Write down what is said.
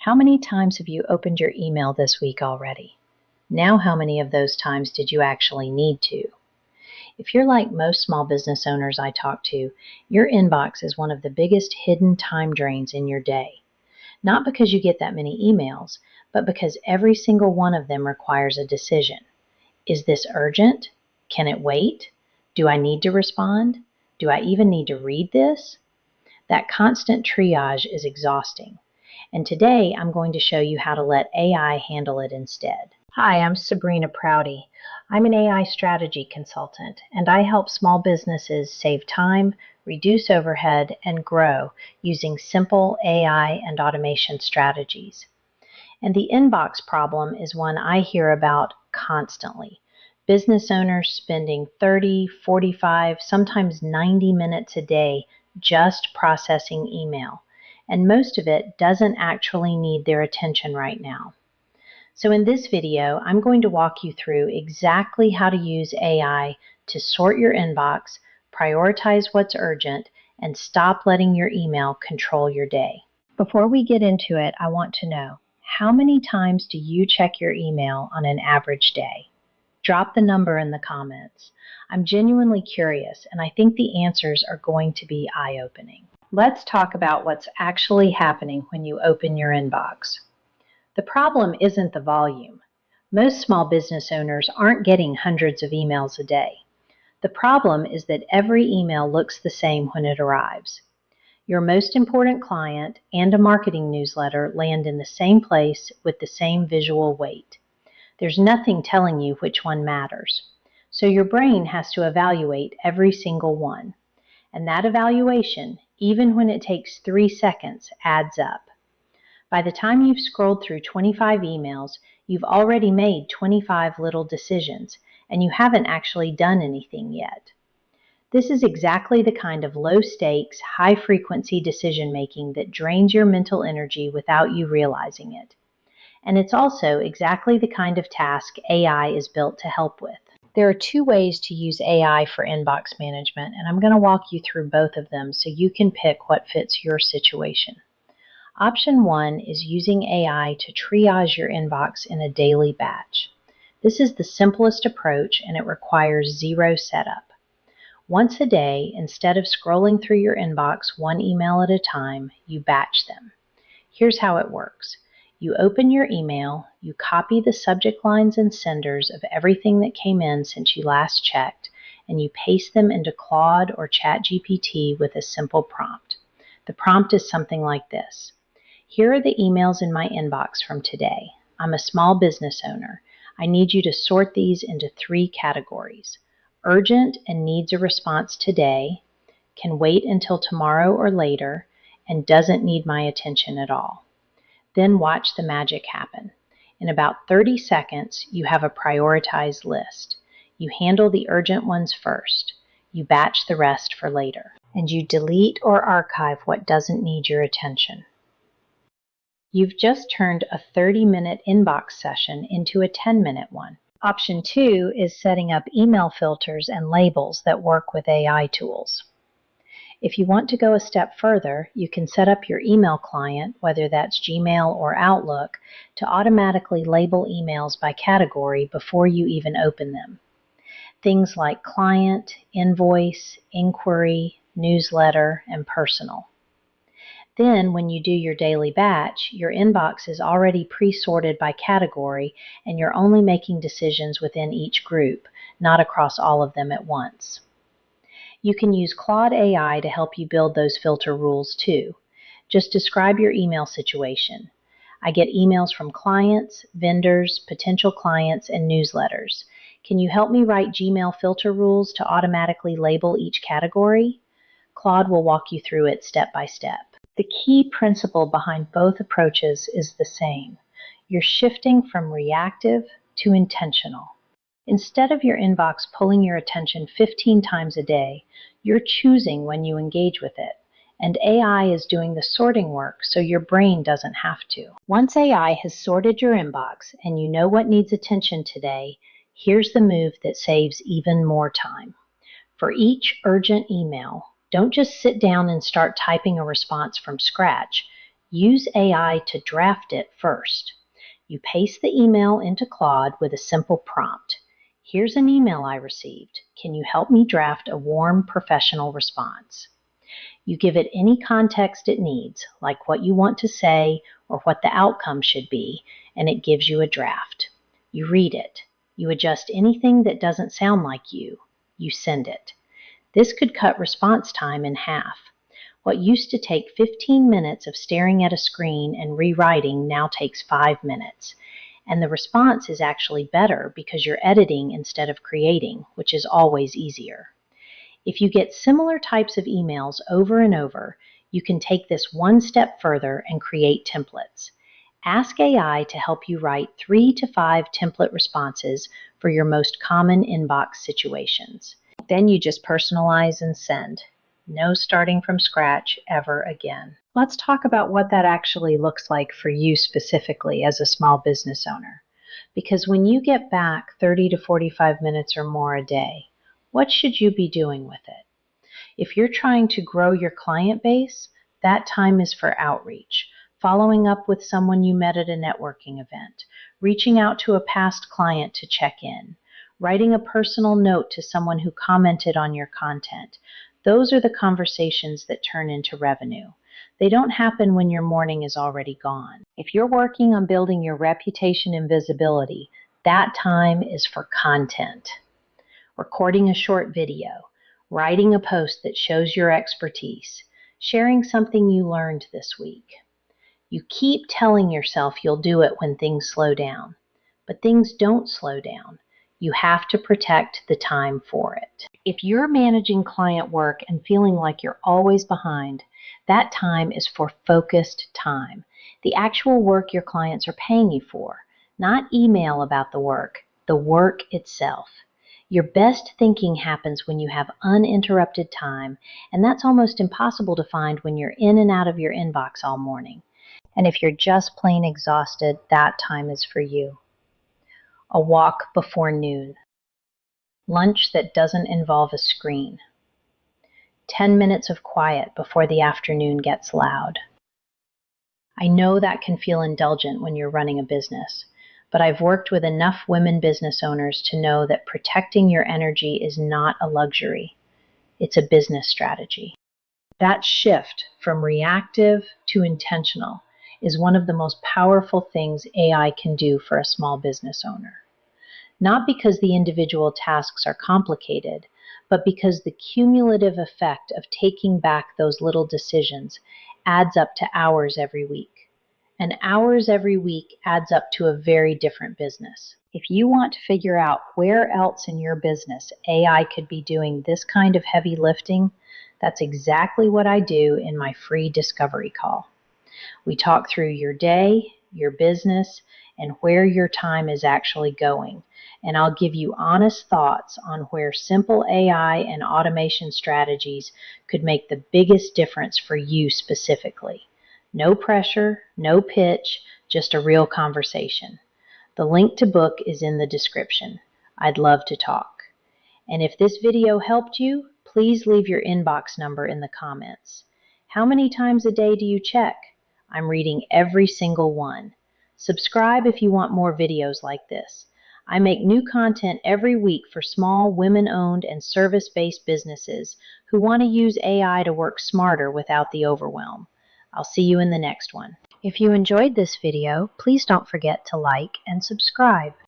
How many times have you opened your email this week already? Now, how many of those times did you actually need to? If you're like most small business owners I talk to, your inbox is one of the biggest hidden time drains in your day. Not because you get that many emails, but because every single one of them requires a decision. Is this urgent? Can it wait? Do I need to respond? Do I even need to read this? That constant triage is exhausting. And today I'm going to show you how to let AI handle it instead. Hi, I'm Sabrina Prouty. I'm an AI strategy consultant, and I help small businesses save time, reduce overhead, and grow using simple AI and automation strategies. And the inbox problem is one I hear about constantly. Business owners spending 30, 45, sometimes 90 minutes a day just processing email, and most of it doesn't actually need their attention right now. So in this video, I'm going to walk you through exactly how to use AI to sort your inbox, prioritize what's urgent, and stop letting your email control your day. Before we get into it, I want to know, how many times do you check your email on an average day? Drop the number in the comments. I'm genuinely curious, and I think the answers are going to be eye-opening. Let's talk about what's actually happening when you open your inbox. The problem isn't the volume. Most small business owners aren't getting hundreds of emails a day. The problem is that every email looks the same when it arrives. Your most important client and a marketing newsletter land in the same place with the same visual weight. There's nothing telling you which one matters. So your brain has to evaluate every single one. And that evaluation, even when it takes 3 seconds, adds up. By the time you've scrolled through 25 emails, you've already made 25 little decisions, and you haven't actually done anything yet. This is exactly the kind of low-stakes, high-frequency decision-making that drains your mental energy without you realizing it. And it's also exactly the kind of task AI is built to help with. There are 2 ways to use AI for inbox management, and I'm going to walk you through both of them so you can pick what fits your situation. Option 1 is using AI to triage your inbox in a daily batch. This is the simplest approach, and it requires 0 setup. Once a day, instead of scrolling through your inbox one email at a time, you batch them. Here's how it works. You open your email, you copy the subject lines and senders of everything that came in since you last checked, and you paste them into Claude or ChatGPT with a simple prompt. The prompt is something like this. Here are the emails in my inbox from today. I'm a small business owner. I need you to sort these into 3 categories. Urgent and needs a response today, can wait until tomorrow or later, and doesn't need my attention at all. Then watch the magic happen. In about 30 seconds, you have a prioritized list. You handle the urgent ones first. You batch the rest for later. And you delete or archive what doesn't need your attention. You've just turned a 30-minute inbox session into a 10-minute one. Option 2 is setting up email filters and labels that work with AI tools. If you want to go a step further, you can set up your email client, whether that's Gmail or Outlook, to automatically label emails by category before you even open them. Things like client, invoice, inquiry, newsletter, and personal. Then, when you do your daily batch, your inbox is already pre-sorted by category, and you're only making decisions within each group, not across all of them at once. You can use Claude AI to help you build those filter rules too. Just describe your email situation. I get emails from clients, vendors, potential clients, and newsletters. Can you help me write Gmail filter rules to automatically label each category? Claude will walk you through it step by step. The key principle behind both approaches is the same. You're shifting from reactive to intentional. Instead of your inbox pulling your attention 15 times a day, you're choosing when you engage with it. And AI is doing the sorting work so your brain doesn't have to. Once AI has sorted your inbox and you know what needs attention today, here's the move that saves even more time. For each urgent email, don't just sit down and start typing a response from scratch. Use AI to draft it first. You paste the email into Claude with a simple prompt. Here's an email I received. Can you help me draft a warm, professional response? You give it any context it needs, like what you want to say or what the outcome should be, and it gives you a draft. You read it. You adjust anything that doesn't sound like you. You send it. This could cut response time in half. What used to take 15 minutes of staring at a screen and rewriting now takes 5 minutes. And the response is actually better because you're editing instead of creating, which is always easier. If you get similar types of emails over and over, you can take this one step further and create templates. Ask AI to help you write 3 to 5 template responses for your most common inbox situations. Then you just personalize and send. No starting from scratch ever again. Let's talk about what that actually looks like for you specifically as a small business owner. Because when you get back 30 to 45 minutes or more a day, what should you be doing with it? If you're trying to grow your client base, that time is for outreach, following up with someone you met at a networking event, reaching out to a past client to check in, writing a personal note to someone who commented on your content. Those are the conversations that turn into revenue. They don't happen when your morning is already gone. If you're working on building your reputation and visibility, that time is for content. Recording a short video, writing a post that shows your expertise, sharing something you learned this week. You keep telling yourself you'll do it when things slow down, but things don't slow down. You have to protect the time for it. If you're managing client work and feeling like you're always behind, that time is for focused time. The actual work your clients are paying you for, not email about the work itself. Your best thinking happens when you have uninterrupted time, and that's almost impossible to find when you're in and out of your inbox all morning. And if you're just plain exhausted, that time is for you. A walk before noon. Lunch that doesn't involve a screen. 10 minutes of quiet before the afternoon gets loud. I know that can feel indulgent when you're running a business, but I've worked with enough women business owners to know that protecting your energy is not a luxury. It's a business strategy. That shift from reactive to intentional is one of the most powerful things AI can do for a small business owner. Not because the individual tasks are complicated, but because the cumulative effect of taking back those little decisions adds up to hours every week. And hours every week adds up to a very different business. If you want to figure out where else in your business AI could be doing this kind of heavy lifting, that's exactly what I do in my free discovery call. We talk through your day, your business, and where your time is actually going. And I'll give you honest thoughts on where simple AI and automation strategies could make the biggest difference for you specifically. No pressure, no pitch, just a real conversation. The link to book is in the description. I'd love to talk. And if this video helped you, please leave your inbox number in the comments. How many times a day do you check? I'm reading every single one. Subscribe if you want more videos like this. I make new content every week for small women-owned and service-based businesses who want to use AI to work smarter without the overwhelm. I'll see you in the next one. If you enjoyed this video, please don't forget to like and subscribe.